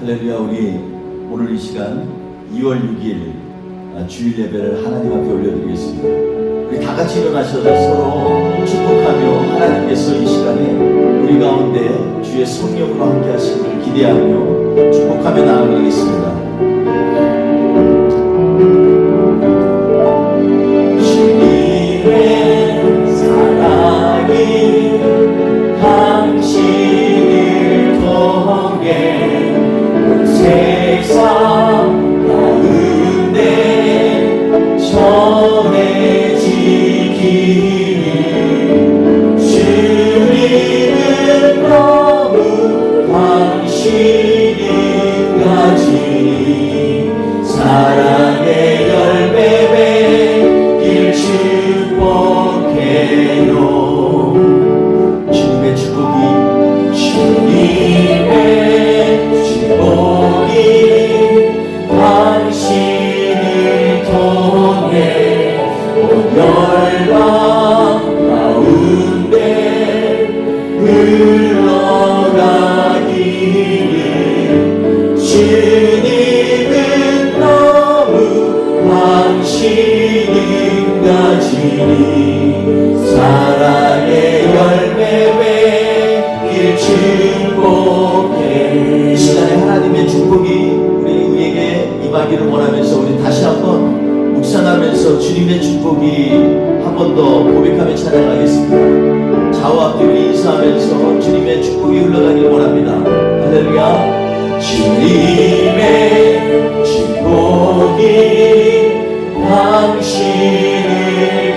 할렐루야. 우리 오늘 이 시간 2월 6일 주일 예배를 하나님 앞에 올려드리겠습니다. 우리 다 같이 일어나셔서 서로 축복하며 하나님께서 이 시간에 우리 가운데 주의 성령으로 함께 하심을 기대하며 축복하며 나아가겠습니다. 주님의 사랑이 당신을 통해 온 세상 가운데 전해지기를 주님은 너무 당신이 가지니 사랑의 열매 맺길 축복해요. 주님의 축복이 당신을 통해 온 열방 가운데 흘러가기를 주님은 너무 당신이 가지니 사랑의 열매 맺길 축복해. 이 시간에 하나님의 축복이 우리에게 임하기를 원하면서 우리 다시 한번 묵상하면서 주님의 축복이 한 번 더 고백하며 찬양하겠습니다. 좌우와 앞뒤로 인사하면서 주님의 축복이 흘러가기를 원합니다. 할렐루야. 주님의 축복이 당신을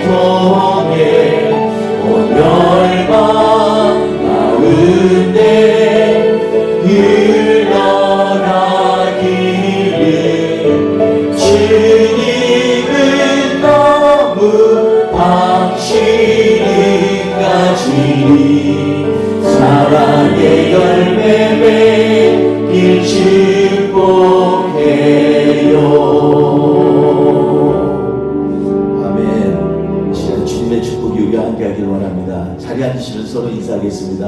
통해 온 열방 가운데 흘러가기를 주님은 너무 당신이 가지니 사랑의 열매 맺길 축복해요. 아멘. 시간 주님의 축복이 우리와 함께하길 원합니다. 자리에 앉으시면 서로 인사하겠습니다.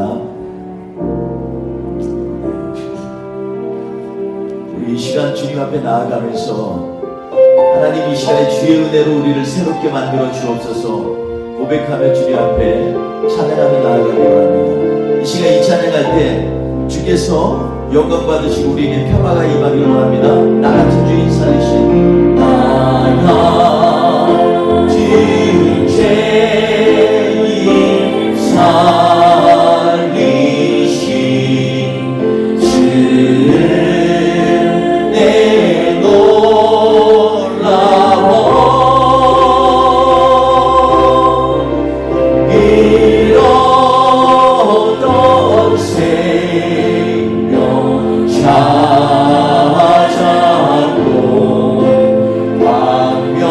이 시간 주님 앞에 나아가면서 하나님 이 시간에 주의 은혜로 우리를 새롭게 만들어 주옵소서 고백하며 주님 앞에 찬양하며 나아가기 원합니다. 이 시간 이 찬양할 때 주께서 영광 받으시고 우리에게 평화가 임하기를 원합니다. 나같은 주 인사하신 나같은 죄인 살리신 주를 찾았고 광명을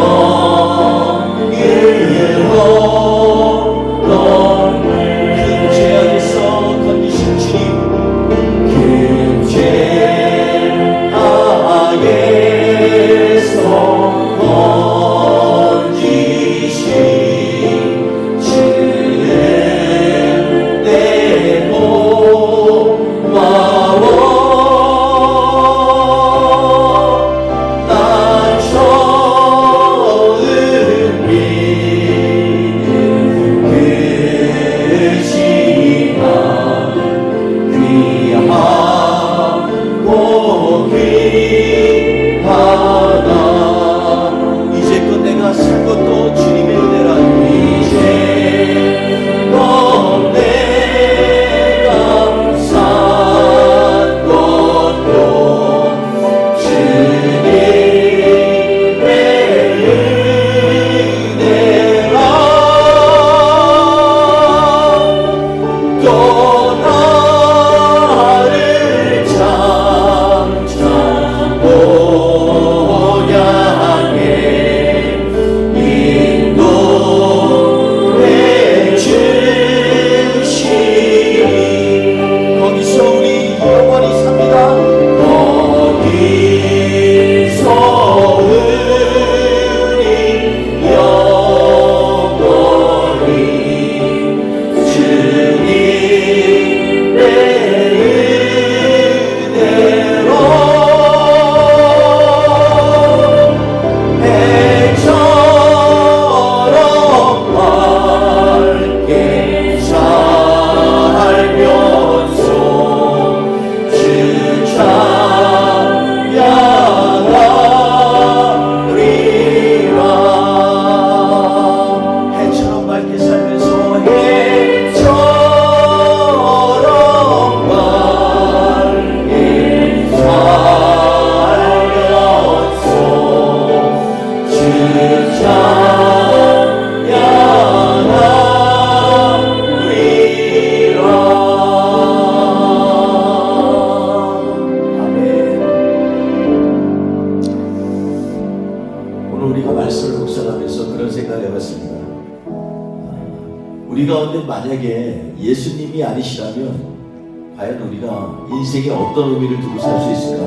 만약에 예수님이 아니시라면 과연 우리가 인생에 어떤 의미를 두고 살 수 있을까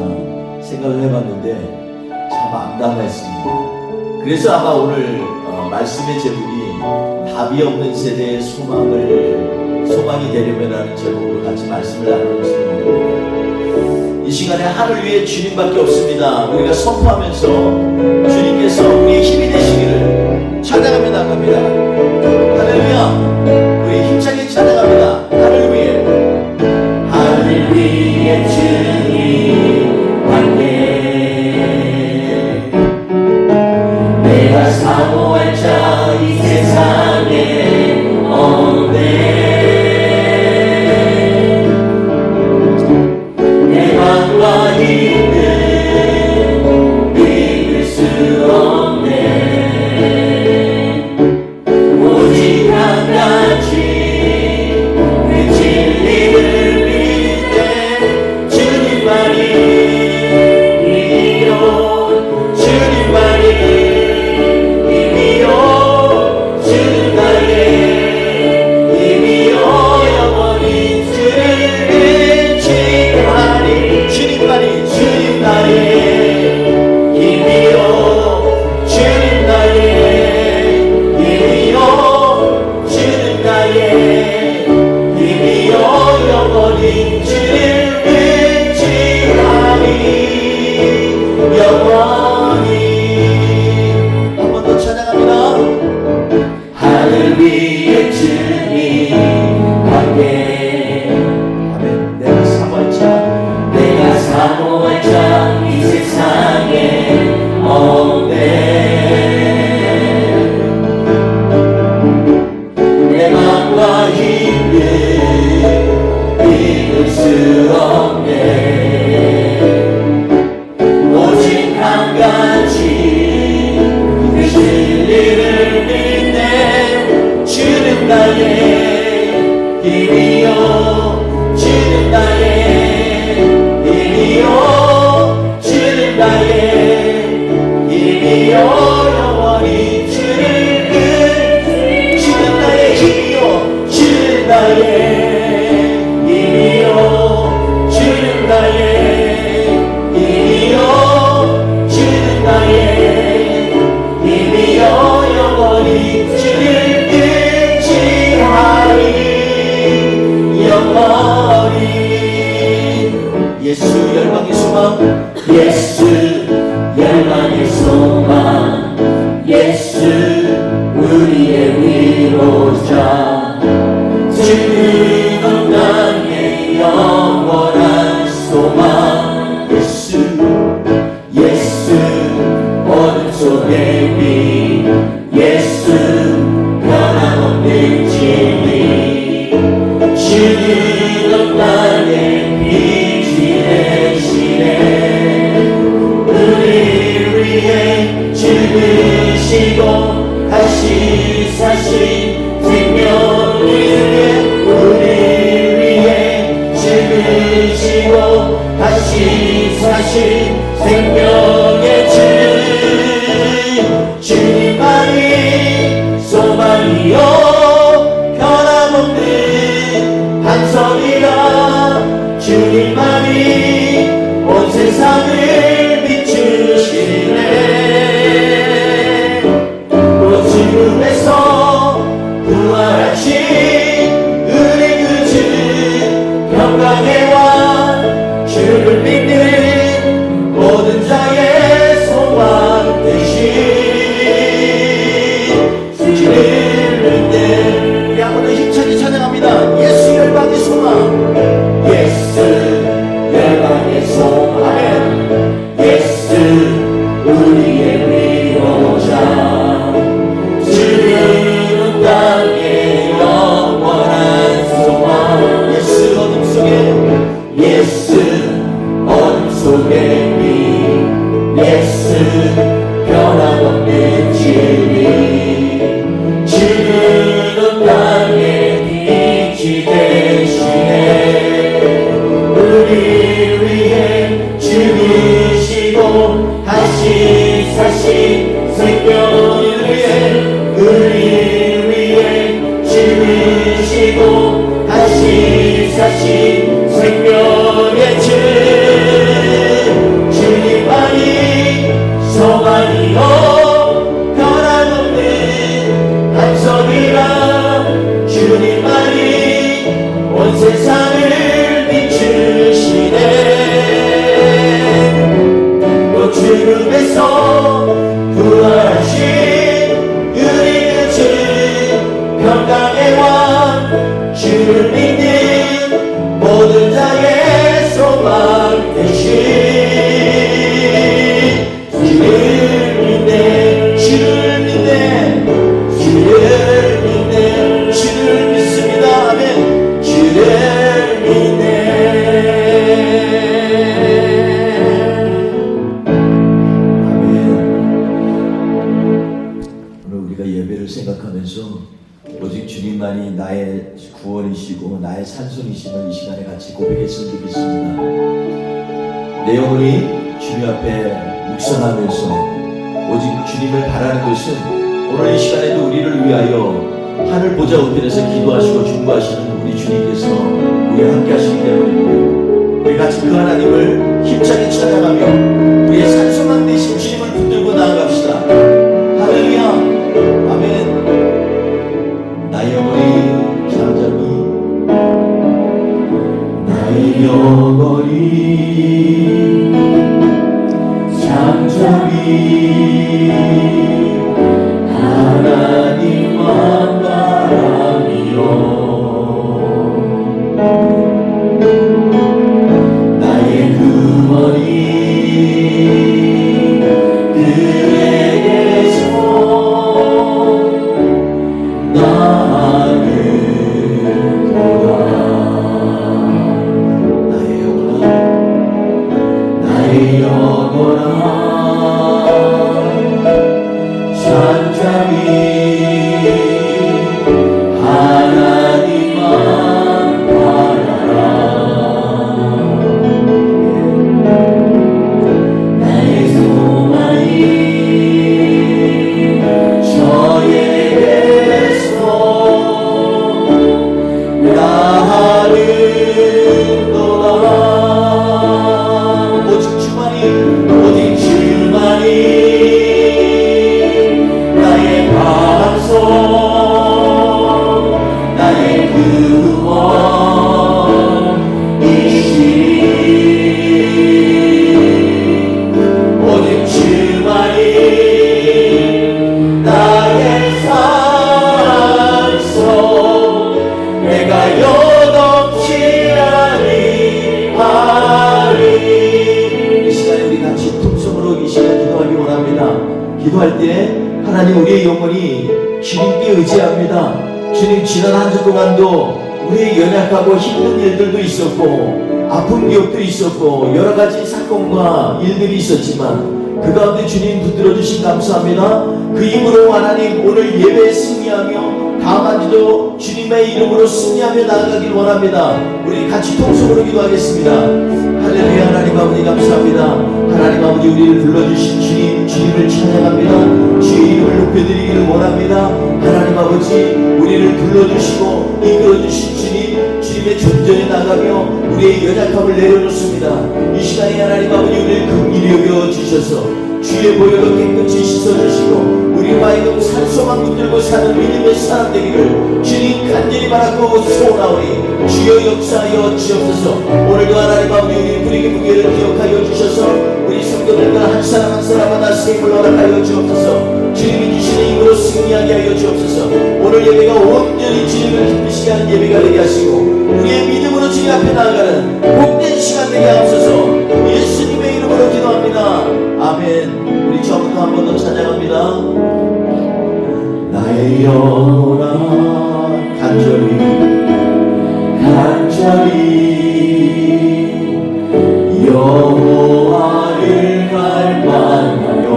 생각을 해봤는데 참 암담했습니다. 그래서 아마 오늘 말씀의 제목이 답이 없는 세대의 소망이 되려면라는 제목으로 같이 말씀을 나누는지도 모릅니다. 이 시간에 하늘 위에 주님밖에 없습니다. 우리가 선포하면서 주님께서 우리의 힘이 되시기를 찬양하며 나갑니다. 할렐루야. 우리 힘차게 찬양합니다. 하늘 위에 주님 함께 내가 사모할 자 이 세상에 없네. 내 맘과 힘은 믿을 수 없네. 오직 한 가지 그 진리를 믿네. 주님만이 이요 주님만이 예수 열방의 소망, 예수 열방의 소망, 예수 우리의 위로자, 주는 땅의 영원한 소망. 예수 예수 어둠 속의 빛, 예수 변함없는 진리, 주는 땅의 우리를 위해 죽으시고 다시 사신 생명을 위해, 우리를 위해 죽으시고 다시 사신 생명의 주, 주님만이 소망이요 변함없는 반석이라. 주님만이 온 세상을 비추시네. 또 죽음에서 부활하신 우리 구주 평강의 왕, 주를 믿는 모든 자의 소망 되신 주를 믿는 우리 한번 더 힘차게 찬양합니다. 예수 열방의 소망, 예수 열방의 소망, 예수 우리의 위로자, 주는 땅의 영원한 소망. 예수 어둠 속에 세상을 비추시네. 또 죽음에서 부활하신 우리는 주 평강의 왕 주를 믿는 모든 자의 소망 되신 주를 믿네. 주를 믿네. 주를 믿네. 주를 믿습니다. 아멘. 주를 믿네. 아멘. 오늘 우리가 예배를 생각하면서 오직 주님만이 나의 구원이시고 나의 산성이심을 이 시간에 같이 고백했으면 좋겠습니다. 내 영혼이 주님 앞에 묵상하면서 오직 주님을 바라는 것은 오늘 이 시간에도 우리를 위하여 하늘 보좌 우편에서 기도하시고 중보하시는 우리 주님께서 우리와 함께 하시기 때문입니다. 우리 같이 그 하나님을 힘차게 찬양하며 우리의 산소망 되신 주님을 붙들고 나아갑시다. 할렐루야. 아멘. 나의 영혼이 잠잠히 나의 영혼이 잠잠히 하나님만 바라며 나의 구원이 그에게서 나는 돌아. 나의 영혼아 잠잠히 하나님만 바라라. 나의 소망이 저에게서 나를 떠나. 오직 주만이 나의 반석 나의 구원이시니. 오직 주만이 나의 산성 내가 여동치 아니하리. 이 시간에 우리 같이 통성으로 이 시간 기도하기 원합니다. 기도할 때 하나님 우리의 영혼이 주님께 의지합니다. 주님 지난 한 주 동안도 우리의 연약하고 힘든 일들도 있었고 아픈 기억도 있었고 여러 가지 사건과 일들이 있었지만 그 가운데 주님 붙들어 주신 감사합니다. 그 힘으로 하나님 오늘 예배에 승리하며 다음 한 주도 주님의 이름으로 승리하며 나아가길 원합니다. 우리 같이 통성으로 기도하겠습니다. 할렐루야. 하나님 아버지 감사합니다. 하나님 아버지 우리를 불러주신 주님을 찬양합니다. 주의 이름을 높여드리기를 원합니다. 하나님 아버지 우리를 불러주시고 이끌어주신 주님의 존전에 나가며 우리의 연약함을 내려놓습니다. 이 시간에 하나님 아버지 우리를 긍휼히 여겨주셔서 주의 보혈로 깨끗이 씻어주시고 우리와 하여금 산소만 붙들고 사는 믿음의 사람 되기를 주님 간절히 바라고 소원하오니 주여 역사하여 주옵소서. 오늘도 하나님 아버지 우리 불의의 무게를 기억하여 주셔서 우리 성도들과 한 사람 한 사람마다 세임을 허락하여 주옵소서. 주님이 주시는 힘으로 승리하게 하여 주옵소서. 오늘 예배가 온전히 주님을 기쁘시게 하는 예배가 되게 하시고 우리의 믿음으로 주님 앞에 나아가는 복된 시간 되게 하옵소서. 예수님의 이름으로 기도합니다. 아멘. 우리 처음부터 한 번 더 찬양합니다. 나의 영혼아 간절히 여호와를 갈망하며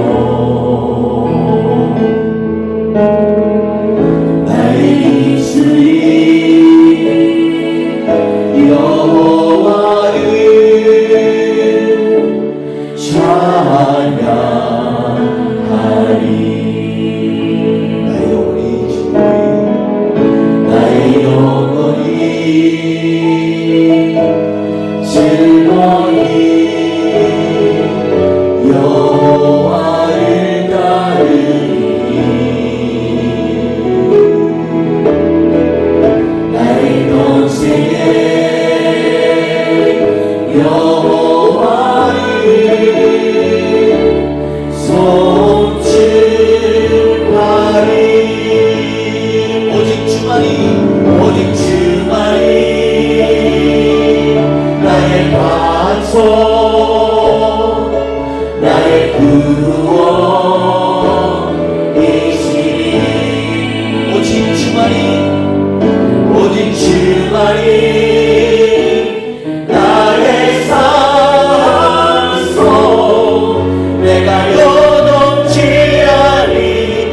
나의 입술이 여호와를 찬양하리. 나의 영혼이 즐거이 여호와를 따르리. 나의 평생에 나의 구원이시니 오직 주만이 나의 산소 내가 요동치 아니하리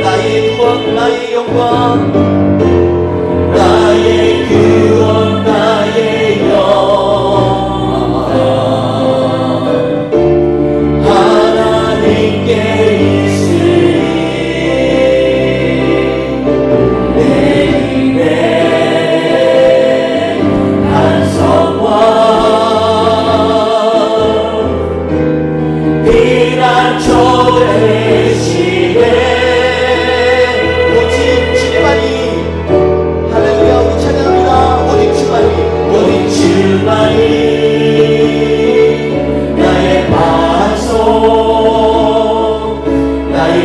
나의 구원 나의 영광 나의 구원 나의 영광 하나님께 있으리 내 입에 한성과 피난처 되시네 오직 주님만이 할렐루야 우리 찬양합니다 오직 주만이 나의 반석 나의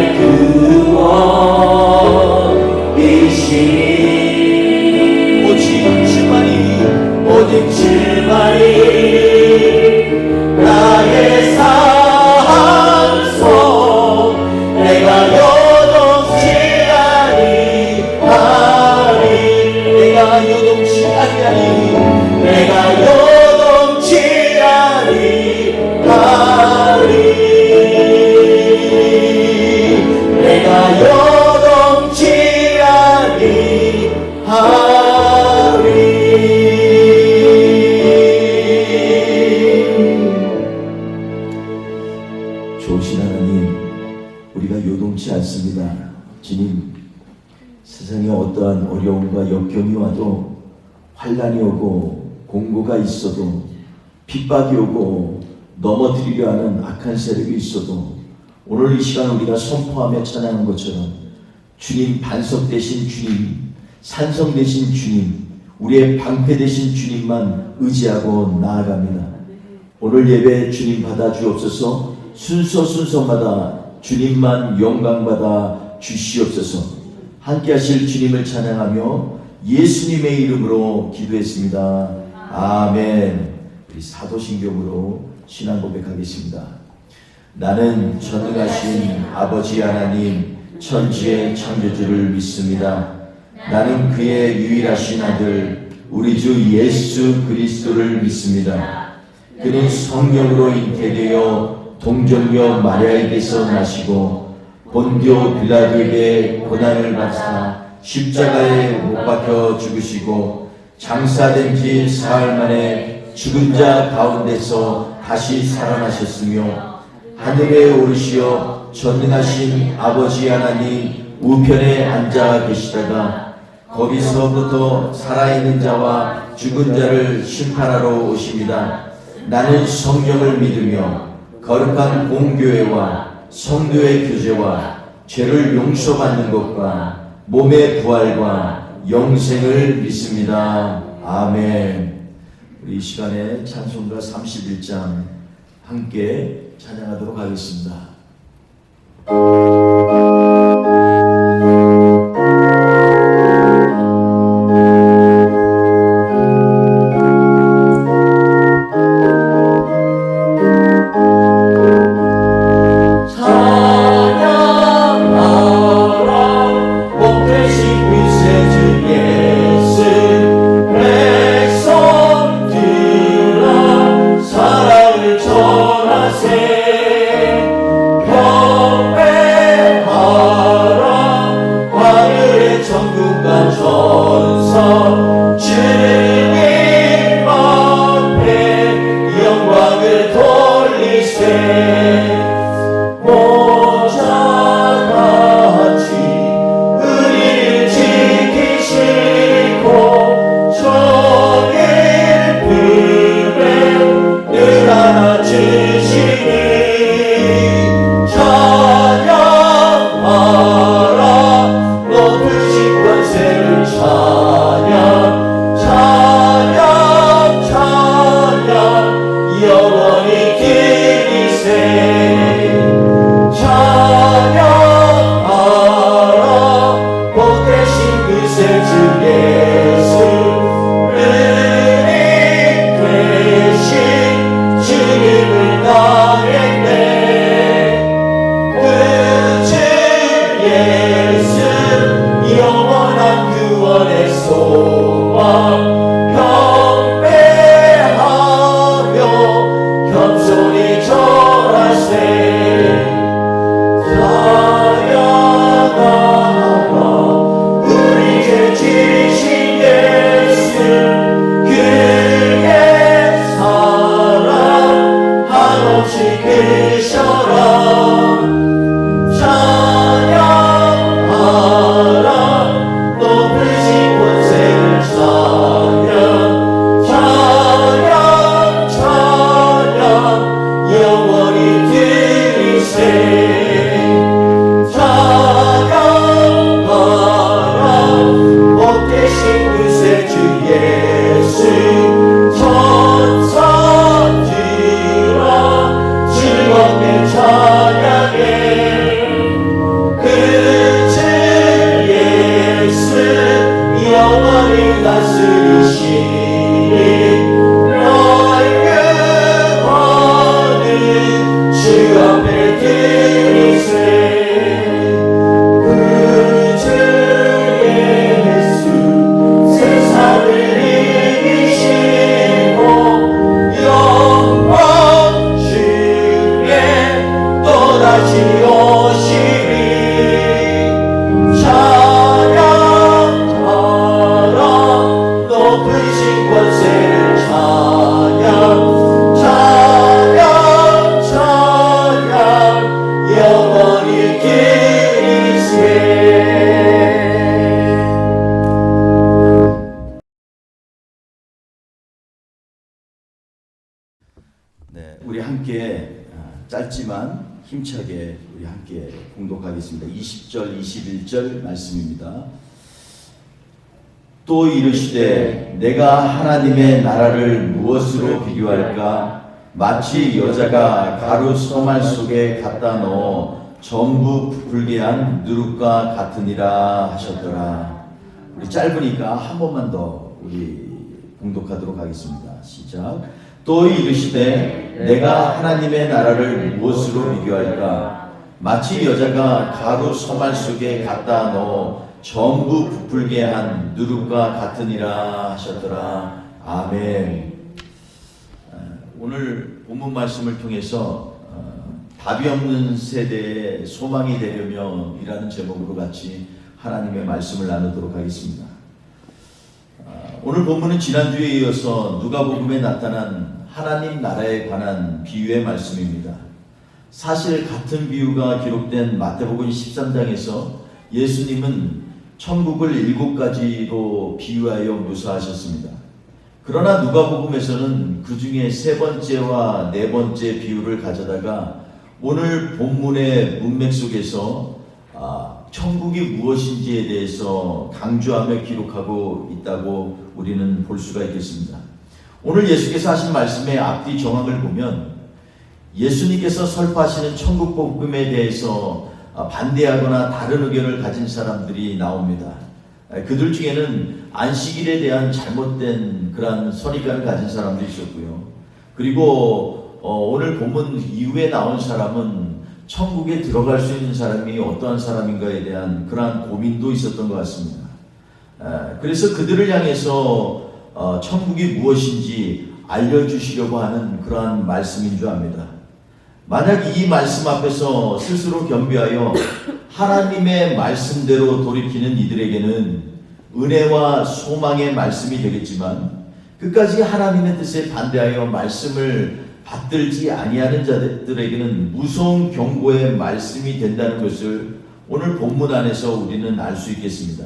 구원이시니 오직 주만이 나의 산소 내가 요동치 아니하리 내가 요동치 아니하리 내가 요동치 아니하리 내가 요동치 아니하리 좋으신 하나님 우리가 요동치 않습니다. 주님 세상에 어떠한 어려움과 역경이 와도 환난이 오고 공고가 있어도 핍박이 오고 넘어뜨리려 하는 악한 세력이 있어도 오늘 이 시간 우리가 선포하며 찬양한 것처럼 주님 반석 되신 주님 산성 되신 주님 우리의 방패 되신 주님만 의지하고 나아갑니다. 오늘 예배 주님 받아 주옵소서. 순서마다 주님만 영광 받아 주시옵소서. 함께 하실 주님을 찬양하며 예수님의 이름으로 기도했습니다. 아멘. 우리 사도신경으로 신앙 고백하겠습니다. 나는 전능하신 아버지 하나님 천지의 창조주를 믿습니다. 나는 그의 유일하신 아들 우리 주 예수 그리스도를 믿습니다. 그는 성령으로 잉태되어 동정녀 마리아에게서 나시고 본디오 빌라도에게 고난을 받사 십자가에 못 박혀 죽으시고 장사된 지 사흘 만에 죽은 자 가운데서 다시 살아나셨으며 하늘에 오르시어 전능하신 아버지 하나님 우편에 앉아 계시다가 거기서부터 살아있는 자와 죽은 자를 심판하러 오십니다. 나는 성령을 믿으며 거룩한 공교회와 성도의 교제와 죄를 용서받는 것과 몸의 부활과 영생을 믿습니다. 아멘. 우리 이 시간에 찬송가 31장 함께 찬양하도록 하겠습니다. 사랑을 전하세 네, 우리 함께 짧지만 힘차게 우리 함께 공독하겠습니다. 20절, 21절 말씀입니다. 또 이르시되 내가 하나님의 나라를 무엇으로 비교할까? 마치 여자가 가루 소말 속에 갖다 넣어 전부 부풀게 한 누룩과 같으니라 하셨더라. 우리 짧으니까 한 번만 더 우리 공독하도록 하겠습니다. 시작. 또 이르시되 내가 하나님의 나라를 무엇으로 비교할까? 마치 여자가 가루 소말 속에 갖다 넣어 전부 부풀게 한 누룩과 같으니라 하셨더라. 아멘. 오늘 본문 말씀을 통해서 답이 없는 세대의 소망이 되려며 이라는 제목으로 같이 하나님의 말씀을 나누도록 하겠습니다. 오늘 본문은 지난주에 이어서 누가복음에 나타난 하나님 나라에 관한 비유의 말씀입니다. 사실 같은 비유가 기록된 마태복음 13장에서 예수님은 천국을 7가지로 비유하여 묘사하셨습니다. 그러나 누가복음에서는 그 중에 3번째와 4번째 비유를 가져다가 오늘 본문의 문맥 속에서 천국이 무엇인지에 대해서 강조하며 기록하고 있다고 우리는 볼 수가 있겠습니다. 오늘 예수께서 하신 말씀의 앞뒤 정황을 보면 예수님께서 설파하시는 천국 복음에 대해서 반대하거나 다른 의견을 가진 사람들이 나옵니다. 그들 중에는 안식일에 대한 잘못된 그런 선입관을 가진 사람도 있었고요. 그리고 오늘 본문 이후에 나온 사람은 천국에 들어갈 수 있는 사람이 어떠한 사람인가에 대한 그러한 고민도 있었던 것 같습니다. 그래서 그들을 향해서 천국이 무엇인지 알려주시려고 하는 그러한 말씀인 줄 압니다. 만약 이 말씀 앞에서 스스로 겸비하여 하나님의 말씀대로 돌이키는 이들에게는 은혜와 소망의 말씀이 되겠지만, 끝까지 하나님의 뜻에 반대하여 말씀을 받들지 아니하는 자들에게는 무서운 경고의 말씀이 된다는 것을 오늘 본문 안에서 우리는 알 수 있겠습니다.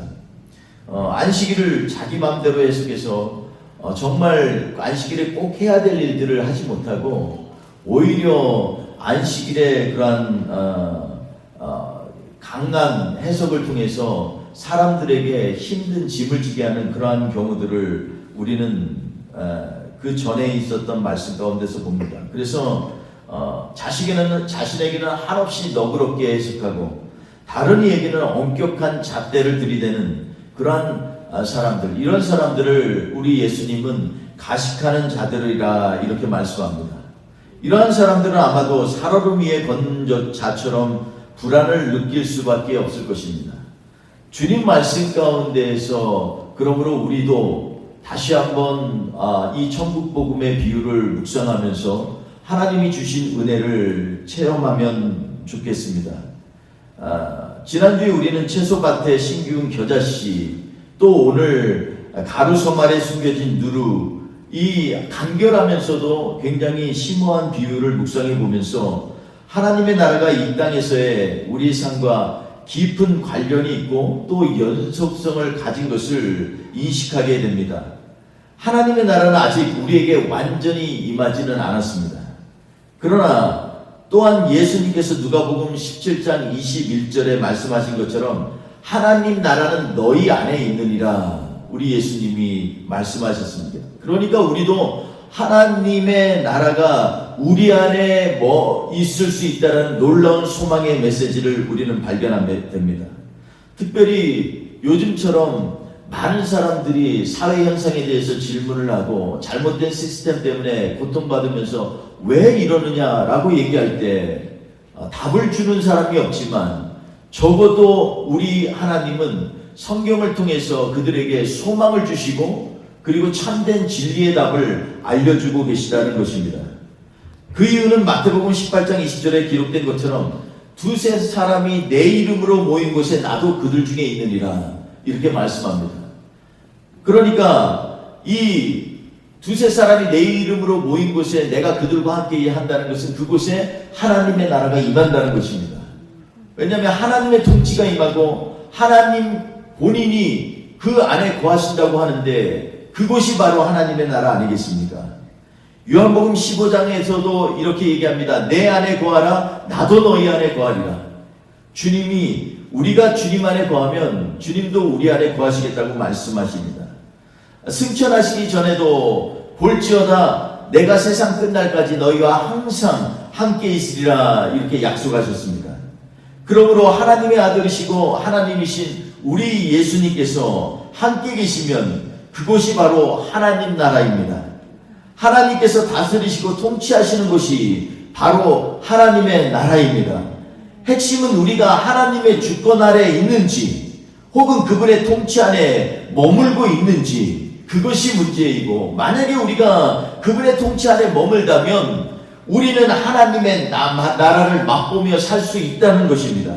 안식일을 자기 마음대로 해석해서 정말 안식일에 꼭 해야 될 일들을 하지 못하고 오히려 안식일의 그러한 강한 해석을 통해서 사람들에게 힘든 짐을 지게 하는 그러한 경우들을 우리는 그 전에 있었던 말씀 가운데서 봅니다. 그래서 자신에게는 한없이 너그럽게 해석하고 다른 이에게는 엄격한 잣대를 들이대는 그러한 사람들, 이런 사람들을 우리 예수님은 가식하는 자들이라 이렇게 말씀합니다. 이러한 사람들은 아마도 살얼음 위에 건져 자처럼 불안을 느낄 수밖에 없을 것입니다. 주님 말씀 가운데에서 그러므로 우리도 다시 한번 이 천국 복음의 비유를 묵상하면서 하나님이 주신 은혜를 체험하면 좋겠습니다. 지난주에 우리는 채소밭의 신기운 겨자씨, 또 오늘 가루소말에 숨겨진 누루, 이 간결하면서도 굉장히 심오한 비유를 묵상해 보면서 하나님의 나라가 이 땅에서의 우리 삶과 깊은 관련이 있고 또 연속성을 가진 것을 인식하게 됩니다. 하나님의 나라는 아직 우리에게 완전히 임하지는 않았습니다. 그러나 또한 예수님께서 누가복음 17장 21절에 말씀하신 것처럼 하나님 나라는 너희 안에 있느니라 우리 예수님이 말씀하셨습니다. 그러니까 우리도 하나님의 나라가 우리 안에 있을 수 있다는 놀라운 소망의 메시지를 우리는 발견하게 됩니다. 특별히 요즘처럼 많은 사람들이 사회 현상에 대해서 질문을 하고 잘못된 시스템 때문에 고통받으면서 왜 이러느냐라고 얘기할 때 답을 주는 사람이 없지만 적어도 우리 하나님은 성경을 통해서 그들에게 소망을 주시고 그리고 참된 진리의 답을 알려주고 계시다는 것입니다. 그 이유는 마태복음 18장 20절에 기록된 것처럼 두세 사람이 내 이름으로 모인 곳에 나도 그들 중에 있느니라 이렇게 말씀합니다. 그러니까 이 두세 사람이 내 이름으로 모인 곳에 내가 그들과 함께 한다는 것은 그곳에 하나님의 나라가 임한다는 것입니다. 왜냐하면 하나님의 통치가 임하고 하나님 본인이 그 안에 거하신다고 하는데 그곳이 바로 하나님의 나라 아니겠습니까? 요한복음 15장에서도 이렇게 얘기합니다. 내 안에 거하라 나도 너희 안에 거하리라. 주님이 우리가 주님 안에 거하면 주님도 우리 안에 거하시겠다고 말씀하십니다. 승천하시기 전에도 볼지어다 내가 세상 끝날까지 너희와 항상 함께 있으리라 이렇게 약속하셨습니다. 그러므로 하나님의 아들이시고 하나님이신 우리 예수님께서 함께 계시면 그곳이 바로 하나님 나라입니다. 하나님께서 다스리시고 통치하시는 곳이 바로 하나님의 나라입니다. 핵심은 우리가 하나님의 주권 아래 있는지 혹은 그분의 통치 안에 머물고 있는지 그것이 문제이고, 만약에 우리가 그분의 통치 안에 머물다면 우리는 하나님의 나라를 맛보며 살 수 있다는 것입니다.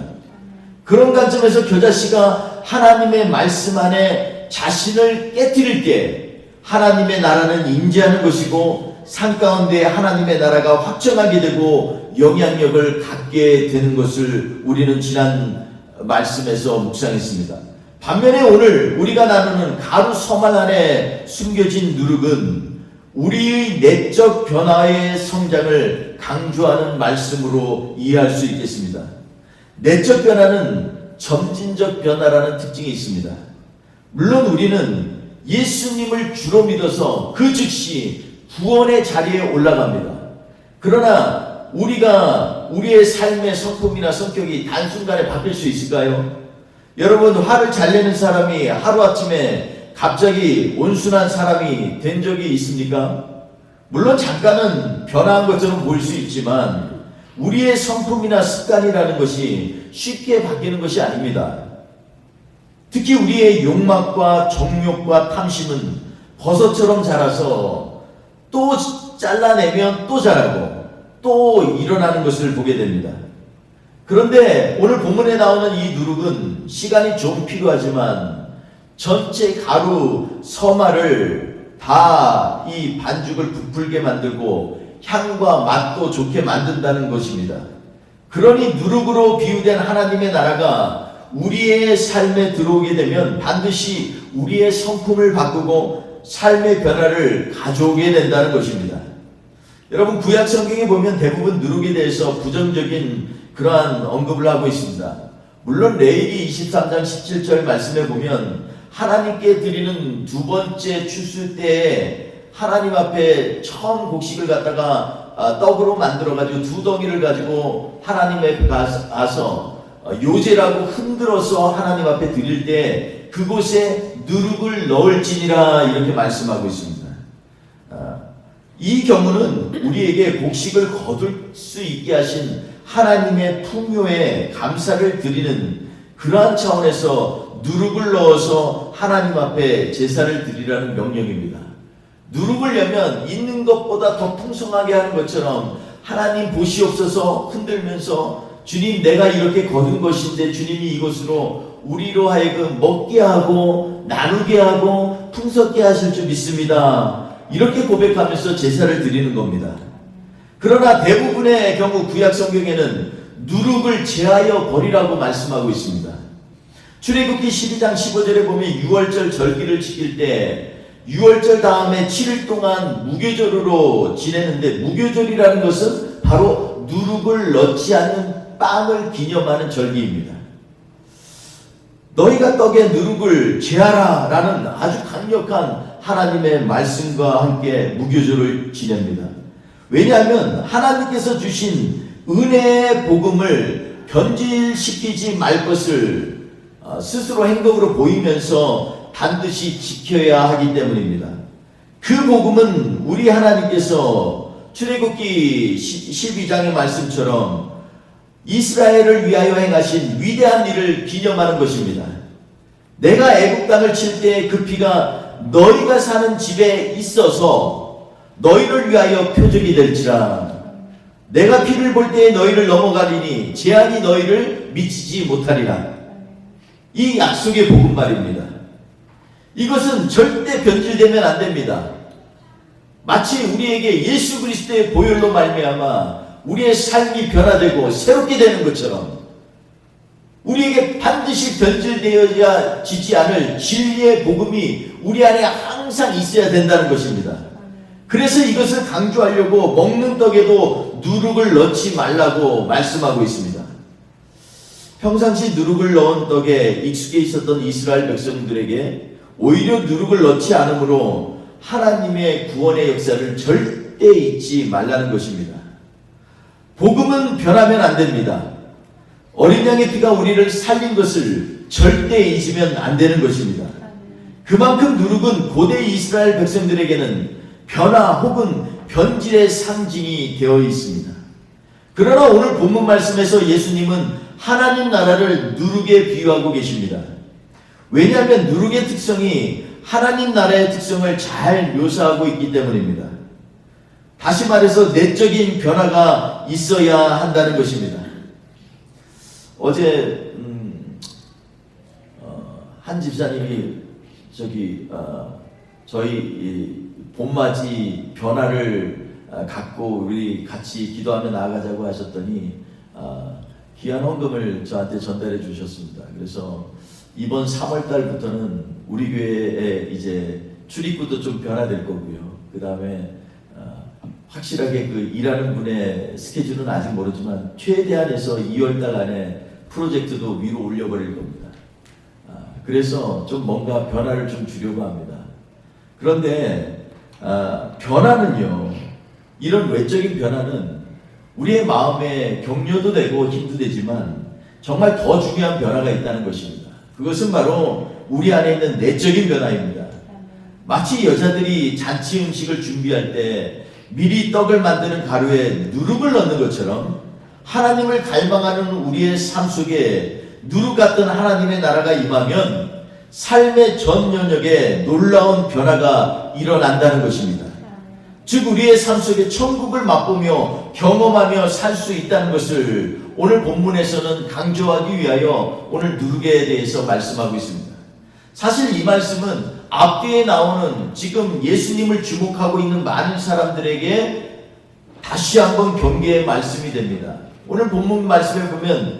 그런 관점에서 겨자씨가 하나님의 말씀 안에 자신을 깨뜨릴 때 하나님의 나라는 임재하는 것이고 산 가운데 하나님의 나라가 확정하게 되고 영향력을 갖게 되는 것을 우리는 지난 말씀에서 묵상했습니다. 반면에 오늘 우리가 나누는 가루 서말 안에 숨겨진 누룩은 우리의 내적 변화의 성장을 강조하는 말씀으로 이해할 수 있겠습니다. 내적 변화는 점진적 변화라는 특징이 있습니다. 물론 우리는 예수님을 주로 믿어서 그 즉시 구원의 자리에 올라갑니다. 그러나 우리가 우리의 삶의 성품이나 성격이 단순간에 바뀔 수 있을까요? 여러분, 화를 잘 내는 사람이 하루아침에 갑자기 온순한 사람이 된 적이 있습니까? 물론 잠깐은 변화한 것처럼 보일 수 있지만 우리의 성품이나 습관이라는 것이 쉽게 바뀌는 것이 아닙니다. 특히 우리의 욕망과 정욕과 탐심은 버섯처럼 자라서 또 잘라내면 또 자라고 또 일어나는 것을 보게 됩니다. 그런데 오늘 본문에 나오는 이 누룩은 시간이 좀 필요하지만 전체 가루 서말을 다 이 반죽을 부풀게 만들고 향과 맛도 좋게 만든다는 것입니다. 그러니 누룩으로 비유된 하나님의 나라가 우리의 삶에 들어오게 되면 반드시 우리의 성품을 바꾸고 삶의 변화를 가져오게 된다는 것입니다. 여러분, 구약 성경에 보면 대부분 누룩에 대해서 부정적인 그러한 언급을 하고 있습니다. 물론 레위기 23장 17절 말씀에 보면 하나님께 드리는 두 번째 추수 때에 하나님 앞에 처음 곡식을 갖다가 떡으로 만들어가지고 두 덩이를 가지고 하나님 앞에 가서 요제라고 흔들어서 하나님 앞에 드릴 때 그곳에 누룩을 넣을지니라 이렇게 말씀하고 있습니다. 이 경우는 우리에게 곡식을 거둘 수 있게 하신 하나님의 풍요에 감사를 드리는 그러한 차원에서 누룩을 넣어서 하나님 앞에 제사를 드리라는 명령입니다. 누룩을 내면 있는 것보다 더 풍성하게 하는 것처럼 하나님 보시옵소서 흔들면서 주님, 내가 이렇게 거둔 것인데 주님이 이것으로 우리로 하여금 먹게 하고 나누게 하고 풍성게 하실 줄 믿습니다. 이렇게 고백하면서 제사를 드리는 겁니다. 그러나 대부분의 경우 구약 성경에는 누룩을 제하여 버리라고 말씀하고 있습니다. 출애굽기 12장 15절에 보면 6월절 절기를 지킬 때 6월절 다음에 7일 동안 무교절으로 지내는데, 무교절이라는 것은 바로 누룩을 넣지 않는 빵을 기념하는 절기입니다. 너희가 떡에 누룩을 제하라 라는 아주 강력한 하나님의 말씀과 함께 무교절을 지냅니다. 왜냐하면 하나님께서 주신 은혜의 복음을 변질시키지 말 것을 스스로 행동으로 보이면서 반드시 지켜야 하기 때문입니다. 그 복음은 우리 하나님께서 출애굽기 12장의 말씀처럼 이스라엘을 위하여 행하신 위대한 일을 기념하는 것입니다. 내가 애굽 땅을 칠 때 그 피가 너희가 사는 집에 있어서 너희를 위하여 표적이 될지라. 내가 피를 볼 때에 너희를 넘어가리니 재앙이 너희를 미치지 못하리라. 이 약속의 복음 말입니다. 이것은 절대 변질되면 안 됩니다. 마치 우리에게 예수 그리스도의 보혈로 말미암아 우리의 삶이 변화되고 새롭게 되는 것처럼 우리에게 반드시 변질되어야 지지 않을 진리의 복음이 우리 안에 항상 있어야 된다는 것입니다. 그래서 이것을 강조하려고 먹는 떡에도 누룩을 넣지 말라고 말씀하고 있습니다. 평상시 누룩을 넣은 떡에 익숙해 있었던 이스라엘 백성들에게 오히려 누룩을 넣지 않으므로 하나님의 구원의 역사를 절대 잊지 말라는 것입니다. 복음은 변하면 안 됩니다. 어린 양의 피가 우리를 살린 것을 절대 잊으면 안 되는 것입니다. 그만큼 누룩은 고대 이스라엘 백성들에게는 변화 혹은 변질의 상징이 되어 있습니다. 그러나 오늘 본문 말씀에서 예수님은 하나님 나라를 누룩에 비유하고 계십니다. 왜냐하면 누룩의 특성이 하나님 나라의 특성을 잘 묘사하고 있기 때문입니다. 다시 말해서 내적인 변화가 있어야 한다는 것입니다. 어제 한 집사님이 저희 봄맞이 변화를 갖고 우리 같이 기도하며 나아가자고 하셨더니 귀한 헌금을 저한테 전달해 주셨습니다. 그래서 이번 3월 달부터는 우리 교회에 이제 출입구도 좀 변화될 거고요. 그 다음에 확실하게 그 일하는 분의 스케줄은 아직 모르지만 최대한해서 2월 달 안에 프로젝트도 위로 올려버릴 겁니다. 그래서 좀 뭔가 변화를 좀 주려고 합니다. 그런데 변화는요, 이런 외적인 변화는 우리의 마음에 격려도 되고 힘도 되지만 정말 더 중요한 변화가 있다는 것입니다. 그것은 바로 우리 안에 있는 내적인 변화입니다. 마치 여자들이 잔치 음식을 준비할 때 미리 떡을 만드는 가루에 누룩을 넣는 것처럼 하나님을 갈망하는 우리의 삶 속에 누룩 같은 하나님의 나라가 임하면 삶의 전 영역에 놀라운 변화가 일어난다는 것입니다. 즉 우리의 삶 속에 천국을 맛보며 경험하며 살 수 있다는 것을 오늘 본문에서는 강조하기 위하여 오늘 누룩에 대해서 말씀하고 있습니다. 사실 이 말씀은 앞뒤에 나오는 지금 예수님을 주목하고 있는 많은 사람들에게 다시 한번 경계의 말씀이 됩니다. 오늘 본문 말씀을 보면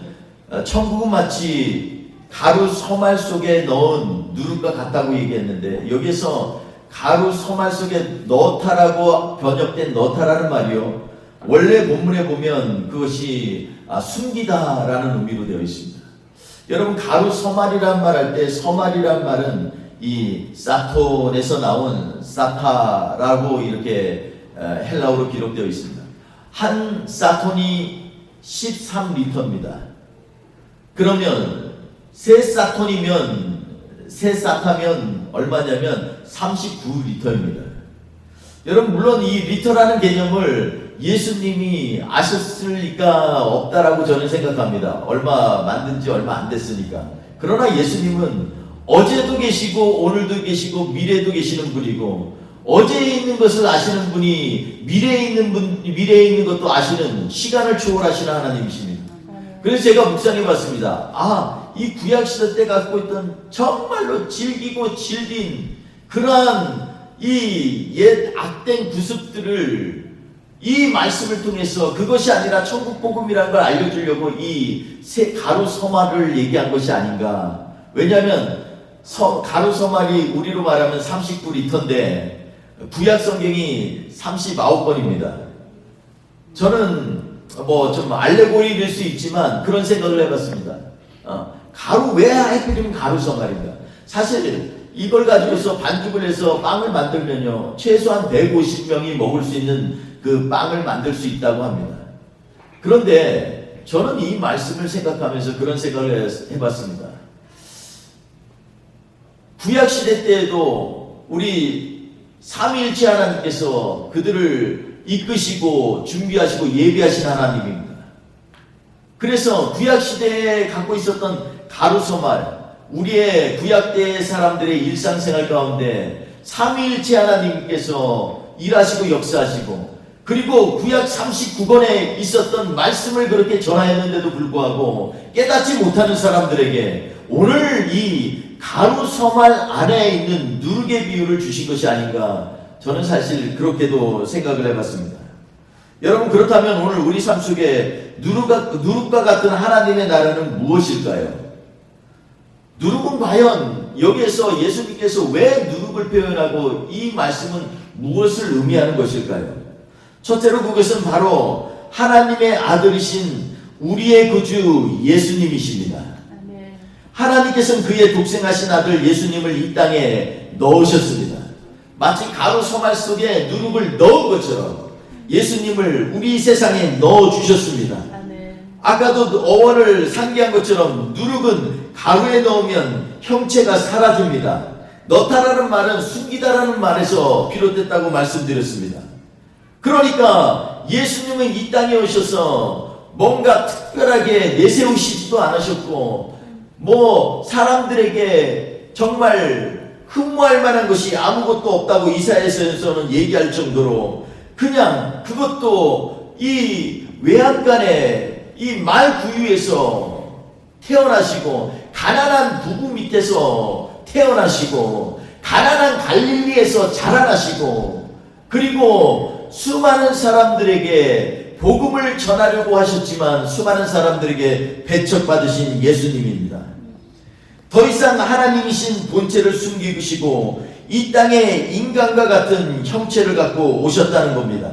천국은 마치 가루 서말 속에 넣은 누룩과 같다고 얘기했는데 여기서 가루 서말 속에 넣다라고 번역된 넣다라는 말이요, 원래 본문에 보면 그것이 숨기다라는 의미로 되어 있습니다. 여러분, 가루 서말이란 말 할 때 서말이란 말은 이 사톤에서 나온 사타라고 이렇게 헬라어로 기록되어 있습니다. 한 사톤이 13리터입니다. 그러면 세 사타면 얼마냐면 39리터입니다. 여러분, 물론 이 리터라는 개념을 예수님이 아셨을 리가 없다라고 저는 생각합니다. 얼마 만든 지 얼마 안 됐으니까. 그러나 예수님은 어제도 계시고 오늘도 계시고 미래도 계시는 분이고 어제에 있는 것을 아시는 분이 미래에 있는 것도 아시는 시간을 초월하시는 하나님이십니다. 그래서 제가 묵상해 봤습니다. 이 구약시대 때 갖고 있던 정말로 질기고 질긴 그러한 이 옛 악된 구습들을 이 말씀을 통해서 그것이 아니라 천국 복음이라는 걸 알려주려고 이 세 가루 서말을 얘기한 것이 아닌가. 왜냐하면 가루 서말이 우리로 말하면 39리터인데 구약 성경이 39번입니다. 저는 뭐 좀 알레고리일 수 있지만 그런 생각을 해봤습니다. 가루 왜 하필이면 가루 서말인가? 사실 이걸 가지고서 반죽을 해서 빵을 만들면요, 최소한 150명이 먹을 수 있는 그 빵을 만들 수 있다고 합니다. 그런데 저는 이 말씀을 생각하면서 그런 생각을 해봤습니다. 구약시대 때에도 우리 삼위일체 하나님께서 그들을 이끄시고 준비하시고 예비하신 하나님입니다. 그래서 구약시대에 갖고 있었던 가루소말, 우리의 구약대 사람들의 일상생활 가운데 삼위일체 하나님께서 일하시고 역사하시고, 그리고 구약 39권에 있었던 말씀을 그렇게 전하였는데도 불구하고 깨닫지 못하는 사람들에게 오늘 이 가루서말 안에 있는 누룩의 비유를 주신 것이 아닌가, 저는 사실 그렇게도 생각을 해봤습니다. 여러분, 그렇다면 오늘 우리 삶 속에 누룩과 같은 하나님의 나라는 무엇일까요? 누룩은 과연 여기에서 예수님께서 왜 누룩을 표현하고 이 말씀은 무엇을 의미하는 것일까요? 첫째로 그것은 바로 하나님의 아들이신 우리의 구주 예수님이십니다. 하나님께서는 그의 독생하신 아들 예수님을 이 땅에 넣으셨습니다. 마치 가루 소말 속에 누룩을 넣은 것처럼 예수님을 우리 세상에 넣어주셨습니다. 아까도 어원을 상기한 것처럼 누룩은 가루에 넣으면 형체가 사라집니다. 넣다라는 말은 숨기다라는 말에서 비롯됐다고 말씀드렸습니다. 그러니까 예수님은 이 땅에 오셔서 뭔가 특별하게 내세우시지도 않으셨고, 사람들에게 정말 흠모할 만한 것이 아무것도 없다고 이사야서에서는 얘기할 정도로 그냥 그것도 이 외양간에 이 말 구유에서 태어나시고, 가난한 부부 밑에서 태어나시고, 가난한 갈릴리에서 자라나시고, 그리고 수많은 사람들에게 복음을 전하려고 하셨지만 수많은 사람들에게 배척받으신 예수님입니다. 더 이상 하나님이신 본체를 숨기시고 이 땅에 인간과 같은 형체를 갖고 오셨다는 겁니다.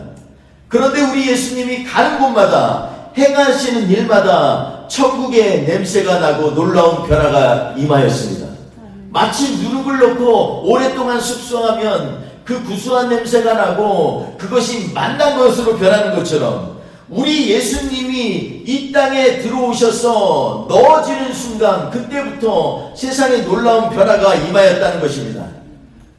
그런데 우리 예수님이 가는 곳마다 행하시는 일마다 천국의 냄새가 나고 놀라운 변화가 임하였습니다. 마치 누룩을 넣고 오랫동안 숙성하면 그 구수한 냄새가 나고 그것이 만난 것으로 변하는 것처럼 우리 예수님이 이 땅에 들어오셔서 넣어지는 순간 그때부터 세상에 놀라운 변화가 임하였다는 것입니다.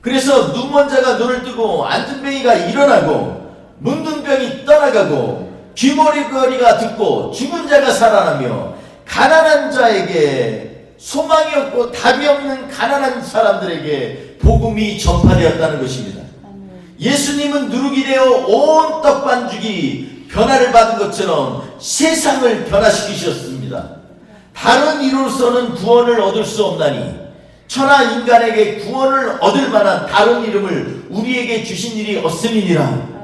그래서 눈먼 자가 눈을 뜨고 앉은 병이가 일어나고 문둥 병이 떠나가고 귀머리거리가 듣고 죽은 자가 살아나며 가난한 자에게 소망이 없고 답이 없는 가난한 사람들에게 복음이 전파되었다는 것입니다. 예수님은 누룩이 되어 온 떡반죽이 변화를 받은 것처럼 세상을 변화시키셨습니다. 다른 이로서는 구원을 얻을 수 없나니 천하 인간에게 구원을 얻을 만한 다른 이름을 우리에게 주신 일이 없음이니라.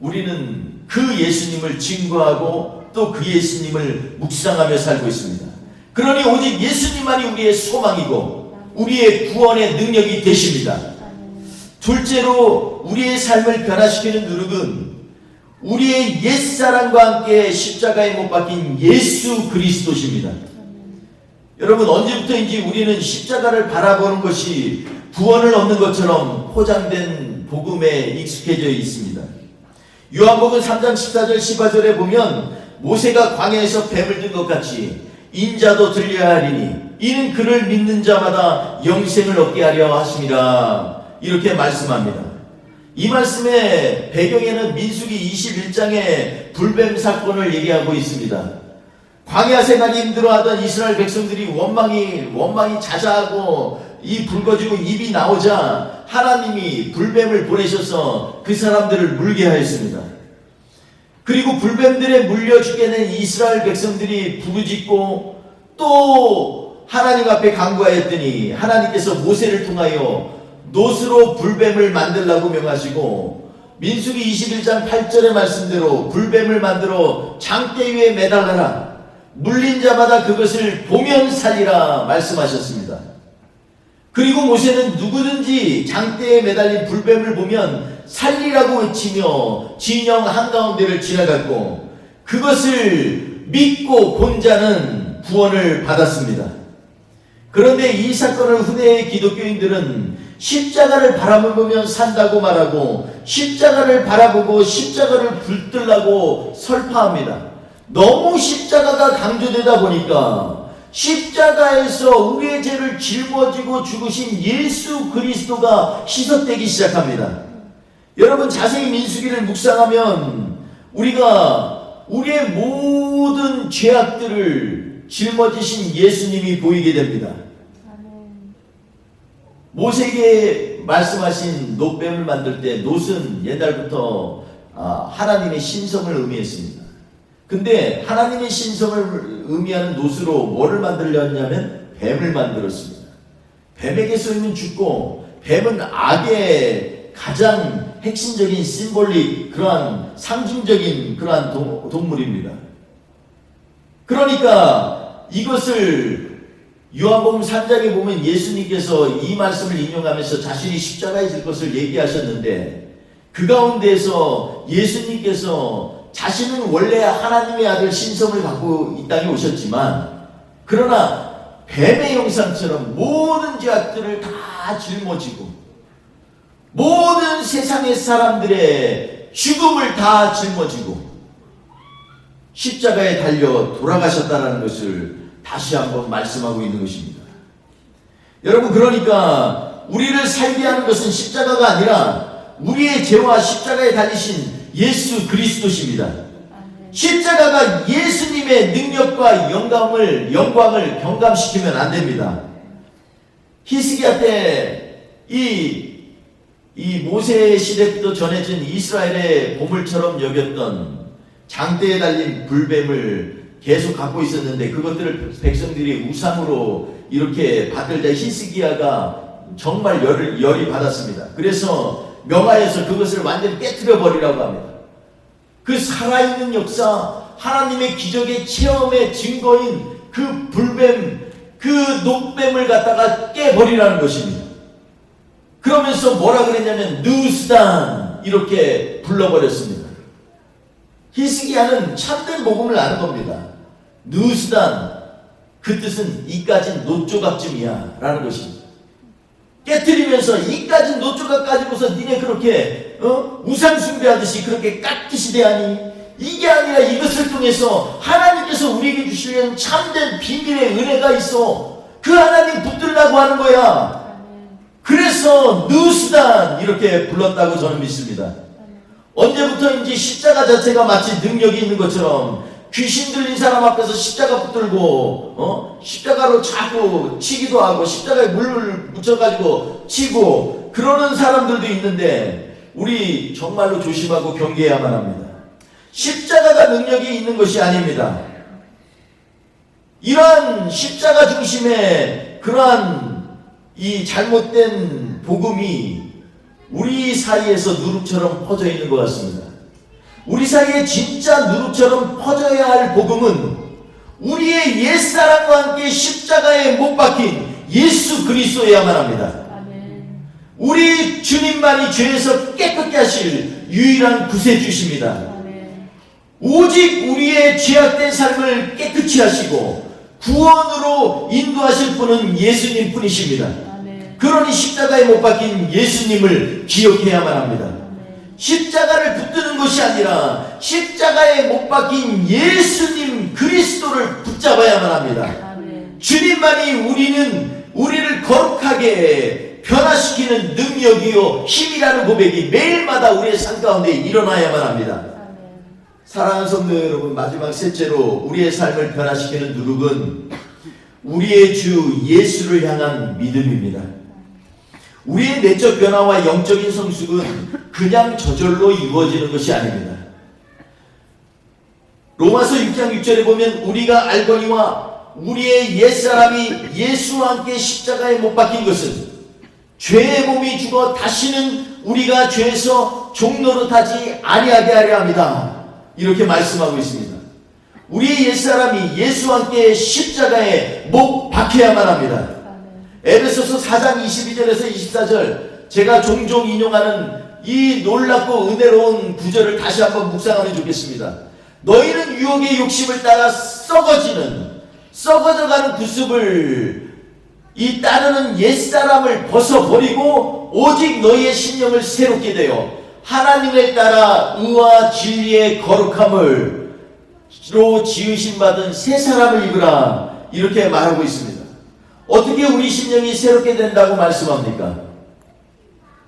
우리는 그 예수님을 증거하고 또 그 예수님을 묵상하며 살고 있습니다. 그러니 오직 예수님만이 우리의 소망이고 우리의 구원의 능력이 되십니다. 둘째로 우리의 삶을 변화시키는 누룩은 우리의 옛사람과 함께 십자가에 못 박힌 예수 그리스도십니다. 여러분, 언제부터인지 우리는 십자가를 바라보는 것이 구원을 얻는 것처럼 포장된 복음에 익숙해져 있습니다. 요한복음 3장 14절 15절에 보면 모세가 광야에서 뱀을 든 것 같이 인자도 들려야 하리니 이는 그를 믿는 자마다 영생을 얻게 하려 하심이라, 이렇게 말씀합니다. 이 말씀의 배경에는 민수기 21장의 불뱀 사건을 얘기하고 있습니다. 광야 생활이 힘들어하던 이스라엘 백성들이 원망이 자자하고 이 붉어지고 입이 나오자 하나님이 불뱀을 보내셔서 그 사람들을 물게 하였습니다. 그리고 불뱀들에 물려 죽게 된 이스라엘 백성들이 부르짖고 또 하나님 앞에 간구하였더니 하나님께서 모세를 통하여 놋으로 불뱀을 만들라고 명하시고 민수기 21장 8절의 말씀대로 불뱀을 만들어 장대 위에 매달아라, 물린 자마다 그것을 보면 살리라 말씀하셨습니다. 그리고 모세는 누구든지 장대에 매달린 불뱀을 보면 살리라고 외치며 진영 한가운데를 지나갔고 그것을 믿고 본 자는 구원을 받았습니다. 그런데 이 사건을 후대의 기독교인들은 십자가를 바라보면 산다고 말하고 십자가를 바라보고 십자가를 붙들라고 설파합니다. 너무 십자가가 강조되다 보니까 십자가에서 우리의 죄를 짊어지고 죽으신 예수 그리스도가 희석되기 시작합니다. 여러분 자세히 민수기를 묵상하면 우리가 우리의 모든 죄악들을 짊어지신 예수님이 보이게 됩니다. 모세에게 말씀하신 놋뱀을 만들 때 놋은 옛날부터 하나님의 신성을 의미했습니다. 근데 하나님의 신성을 의미하는 놋으로 뭐를 만들려냐면 뱀을 만들었습니다. 뱀에게 쏘이면 죽고, 뱀은 악의 가장 핵심적인 심볼릭, 그러한 상징적인 그러한 동물입니다. 그러니까 이것을 요한복음 3장에 보면 예수님께서 이 말씀을 인용하면서 자신이 십자가에 질 것을 얘기하셨는데, 그 가운데에서 예수님께서 자신은 원래 하나님의 아들 신성을 갖고 이 땅에 오셨지만, 그러나 뱀의 형상처럼 모든 죄악들을 다 짊어지고 모든 세상의 사람들의 죽음을 다 짊어지고 십자가에 달려 돌아가셨다는 것을 다시 한번 말씀하고 있는 것입니다. 여러분, 그러니까 우리를 살게 하는 것은 십자가가 아니라 우리의 죄와 십자가에 달리신 예수 그리스도십니다. 십자가가 예수님의 능력과 영광을 경감시키면 안 됩니다. 히스기야 때 이 모세 시대부터 전해진 이스라엘의 보물처럼 여겼던 장대에 달린 불뱀을 계속 갖고 있었는데, 그것들을 백성들이 우상으로 이렇게 받들자 히스기야가 정말 열이 받았습니다. 그래서 명하여서 그것을 완전히 깨트려 버리라고 합니다. 그 살아있는 역사, 하나님의 기적의 체험의 증거인 그 불뱀, 그 놋뱀을 갖다가 깨버리라는 것입니다. 그러면서 뭐라 그랬냐면 누스단 이렇게 불러버렸습니다. 히스기야는 참된 복음을 아는 겁니다. 누스단, 그 뜻은 이까진 놋조각쯤이야 라는 것입니다. 깨뜨리면서 이까진 놋조각 가지고서 니네 그렇게 우상 숭배하듯이 그렇게 깍듯이 대하니, 이게 아니라 이것을 통해서 하나님께서 우리에게 주시려는 참된 비밀의 은혜가 있어. 그 하나님 붙들라고 하는 거야. 그래서 누스단 이렇게 불렀다고 저는 믿습니다. 언제부터인지 십자가 자체가 마치 능력이 있는 것처럼 귀신 들린 사람 앞에서 십자가 붙들고 십자가로 자꾸 치기도 하고 십자가에 물을 묻혀가지고 치고 그러는 사람들도 있는데, 우리 정말로 조심하고 경계해야만 합니다. 십자가가 능력이 있는 것이 아닙니다. 이러한 십자가 중심의 그러한 이 잘못된 복음이 우리 사이에서 누룩처럼 퍼져 있는 것 같습니다. 우리 사이에 진짜 누룩처럼 퍼져야 할 복음은 우리의 옛사람과 함께 십자가에 못 박힌 예수 그리스도여야만 합니다. 우리 주님만이 죄에서 깨끗게 하실 유일한 구세주십니다. 오직 우리의 죄악된 삶을 깨끗이 하시고 구원으로 인도하실 분은 예수님 뿐이십니다. 그러니 십자가에 못 박힌 예수님을 기억해야만 합니다. 십자가를 붙드는 것이 아니라 십자가에 못 박힌 예수님 그리스도를 붙잡아야만 합니다. 주님만이 우리를 거룩하게 변화시키는 능력이요 힘이라는 고백이 매일마다 우리의 삶 가운데 일어나야만 합니다. 사랑하는 성도 여러분, 마지막 셋째로 우리의 삶을 변화시키는 누룩은 우리의 주 예수를 향한 믿음입니다. 우리의 내적 변화와 영적인 성숙은 그냥 저절로 이루어지는 것이 아닙니다. 로마서 6장 6절에 보면 우리가 알거니와 우리의 옛사람이 예수와 함께 십자가에 못 박힌 것은 죄의 몸이 죽어 다시는 우리가 죄에서 종노릇하지 아니하게 하려 합니다. 이렇게 말씀하고 있습니다. 우리의 옛사람이 예수와 함께 십자가에 못 박혀야만 합니다. 에베소서 4장 22절에서 24절, 제가 종종 인용하는 이 놀랍고 은혜로운 구절을 다시 한번 묵상하면 좋겠습니다. 너희는 유혹의 욕심을 따라 썩어져가는 구습을 이 따르는 옛사람을 벗어버리고 오직 너희의 신령을 새롭게 되어 하나님을 따라 의와 진리의 거룩함으로 지으신 받은 새 사람을 입으라. 이렇게 말하고 있습니다. 어떻게 우리 심령이 새롭게 된다고 말씀합니까?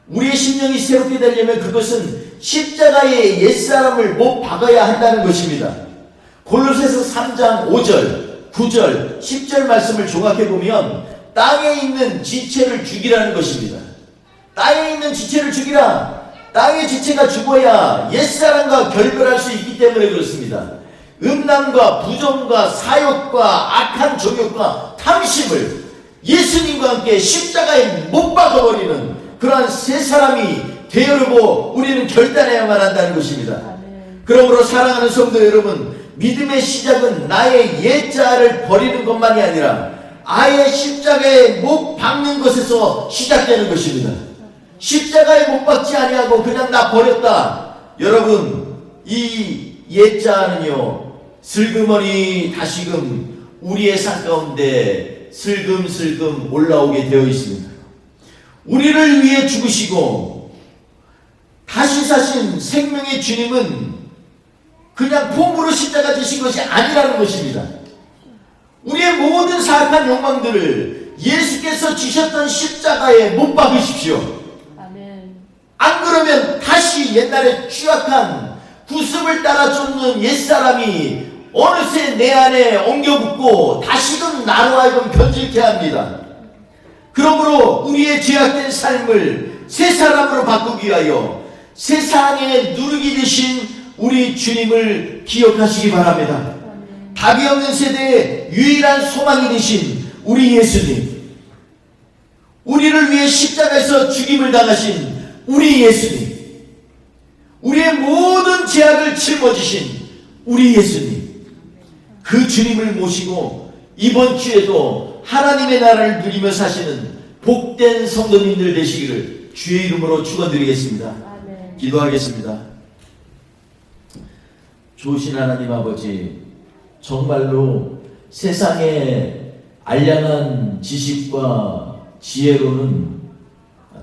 우리의 심령이 새롭게 되려면 그것은 십자가의 옛사람을 못 박아야 한다는 것입니다. 골로새서 3장 5절, 9절, 10절 말씀을 종합해 보면 땅에 있는 지체를 죽이라는 것입니다. 땅에 있는 지체를 죽이라. 땅의 지체가 죽어야 옛사람과 결별할 수 있기 때문에 그렇습니다. 음란과 부정과 사욕과 악한 정욕과 탐심을 예수님과 함께 십자가에 못 박아버리는 그러한 새 사람이 되어려고 우리는 결단해야만 한다는 것입니다. 그러므로 사랑하는 성도 여러분, 믿음의 시작은 나의 옛자를 버리는 것만이 아니라 아예 십자가에 못 박는 것에서 시작되는 것입니다. 십자가에 못 박지 아니하고 그냥 나 버렸다. 여러분, 이 옛자는요, 슬그머니 다시금 우리의 삶 가운데 슬금슬금 올라오게 되어 있습니다. 우리를 위해 죽으시고 다시 사신 생명의 주님은 그냥 폼으로 십자가 지신 것이 아니라는 것입니다. 우리의 모든 사악한 욕망들을 예수께서 지셨던 십자가에 못 박으십시오. 안 그러면 다시 옛날에 취약한 구습을 따라 쫓는 옛사람이 어느새 내 안에 엉겨붙고 다시금 나로 하여금 변질케 합니다. 그러므로 우리의 죄악된 삶을 새 사람으로 바꾸기 위하여 세상의 누룩이 되신 우리 주님을 기억하시기 바랍니다. 답이 없는 세대의 유일한 소망이 되신 우리 예수님, 우리를 위해 십자가에서 죽임을 당하신 우리 예수님, 우리의 모든 죄악을 짊어지신 우리 예수님, 그 주님을 모시고 이번 주에도 하나님의 나라를 누리며 사시는 복된 성도님들 되시기를 주의 이름으로 축원드리겠습니다. 기도하겠습니다. 좋으신 하나님 아버지, 정말로 세상의 알량한 지식과 지혜로는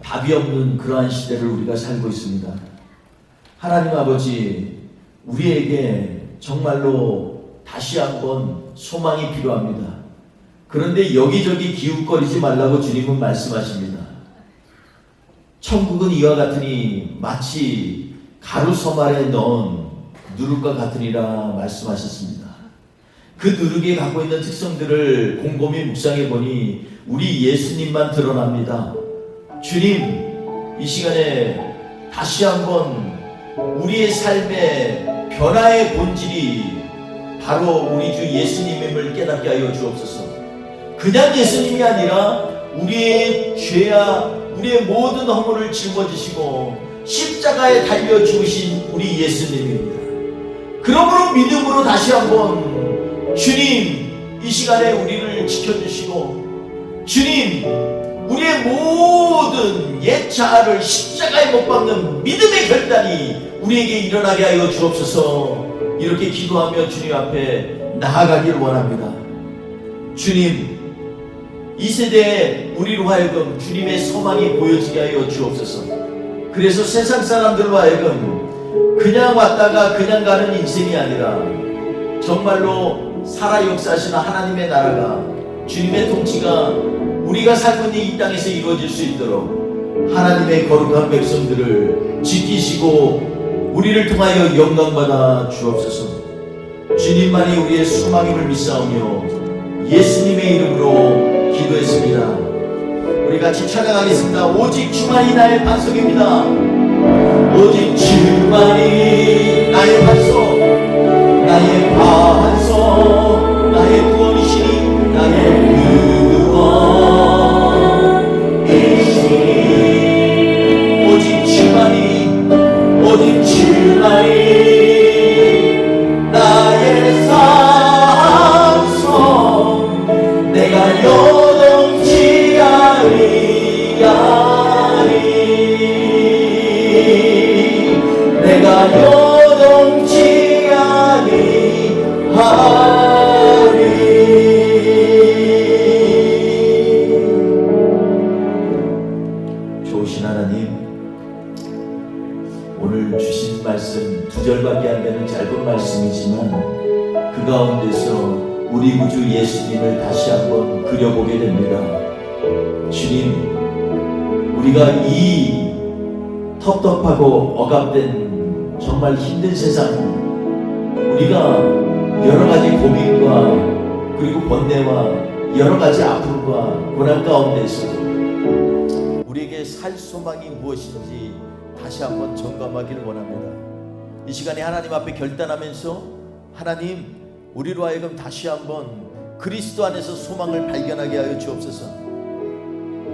답이 없는 그러한 시대를 우리가 살고 있습니다. 하나님 아버지, 우리에게 정말로 다시 한번 소망이 필요합니다. 그런데 여기저기 기웃거리지 말라고 주님은 말씀하십니다. 천국은 이와 같으니 마치 가루서말에 넣은 누룩과 같으니라 말씀하셨습니다. 그 누룩이 갖고 있는 특성들을 곰곰이 묵상해 보니 우리 예수님만 드러납니다. 주님, 이 시간에 다시 한번 우리의 삶의 변화의 본질이 바로 우리 주 예수님임을 깨닫게 하여 주옵소서. 그냥 예수님이 아니라 우리의 죄와 우리의 모든 허물을 짊어지시고 십자가에 달려 죽으신 우리 예수님입니다. 그러므로 믿음으로 다시 한번 주님, 이 시간에 우리를 지켜주시고 주님, 우리의 모든 옛 자아를 십자가에 못 박는 믿음의 결단이 우리에게 일어나게 하여 주옵소서. 이렇게 기도하며 주님 앞에 나아가기를 원합니다. 주님, 이 세대에 우리로 하여금 주님의 소망이 보여지게 하여 주옵소서. 그래서 세상 사람들로 하여금 그냥 왔다가 그냥 가는 인생이 아니라 정말로 살아 역사하시는 하나님의 나라가, 주님의 통치가 우리가 살고 있는 이 땅에서 이루어질 수 있도록 하나님의 거룩한 백성들을 지키시고 우리를 통하여 영광받아 주옵소서. 주님만이 우리의 소망임을 믿사오며 예수님의 이름으로 기도했습니다. 우리 같이 찬양하겠습니다. 오직 주만이 나의 반석입니다. 오직 주만이 나의 반석, 나의 반석, 나의 구원이시니, 나의 구원이시니. 오직 주만이, 오직 주만이 나의 산성, 내가 요동치 아니하리, 내가 요동치 아니하리. 좋으신 하나님, 오늘 주신 말씀 2절밖에 안 되는 짧은 말씀이지만 그 가운데서 우리 구주 예수님을 다시 한번 그려보게 됩니다. 주님, 우리가 이 텁텁하고 억압된 정말 힘든 세상, 우리가 여러 가지 고민과 그리고 번뇌와 여러 가지 아픔과 고난 가운데서도 우리에게 살 소망이 무엇인지 다시 한번 점검하기를 원합니다. 이 시간에 하나님 앞에 결단하면서 하나님, 우리로 하여금 다시 한번 그리스도 안에서 소망을 발견하게 하여 주옵소서.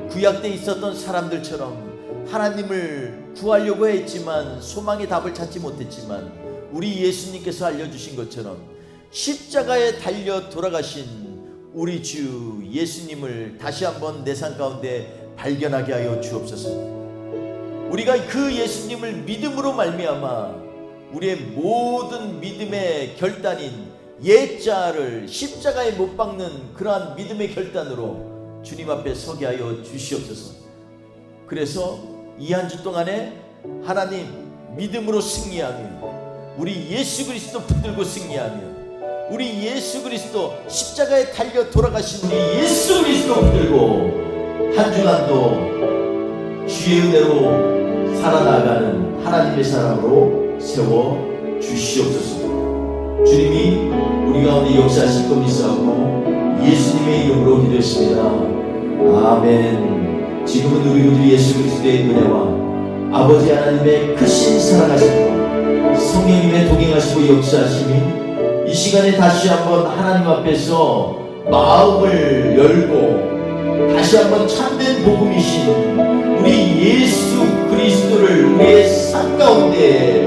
구약 때 있었던 사람들처럼 하나님을 구하려고 했지만 소망의 답을 찾지 못했지만 우리 예수님께서 알려주신 것처럼 십자가에 달려 돌아가신 우리 주 예수님을 다시 한번 내 삶 가운데 발견하게 하여 주옵소서. 우리가 그 예수님을 믿음으로 말미암아 우리의 모든 믿음의 결단인 옛자를 십자가에 못 박는 그러한 믿음의 결단으로 주님 앞에 서게 하여 주시옵소서. 그래서 이 한 주 동안에 하나님 믿음으로 승리하며 우리 예수 그리스도 붙들고 승리하며 우리 예수 그리스도 십자가에 달려 돌아가신 우리 예수 그리스도 붙들고 한 주간도 주의 은혜로 살아나가는 하나님의 사람으로 세워 주시옵소서. 주님이 우리 가운데 역사하실 것 믿사오고 예수님의 이름으로 기도했습니다. 아멘. 지금은 우리 구주 예수 그리스도의 은혜와 아버지 하나님의 크신 사랑하심과 성령님의 동행하시고 역사하심이 이 시간에 다시 한번 하나님 앞에서 마음을 열고 다시 한번 참된 복음이신 우리 예수 그리스도를 우리의 삶 가운데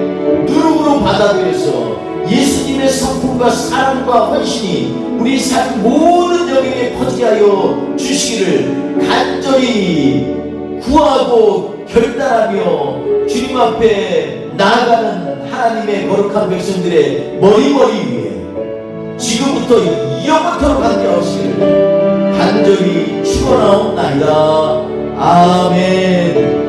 누룩으로 받아들여서 예수님의 성품과 사랑과 헌신이 우리 삶 모든 영역에 퍼지게 하여 주시기를 간절히 구하고 결단하며 주님 앞에 나아가는 하나님의 거룩한 백성들의 머리머리 위에 지금부터 영원토록 함께하시기를 간절히 축원하옵나이다. 아멘.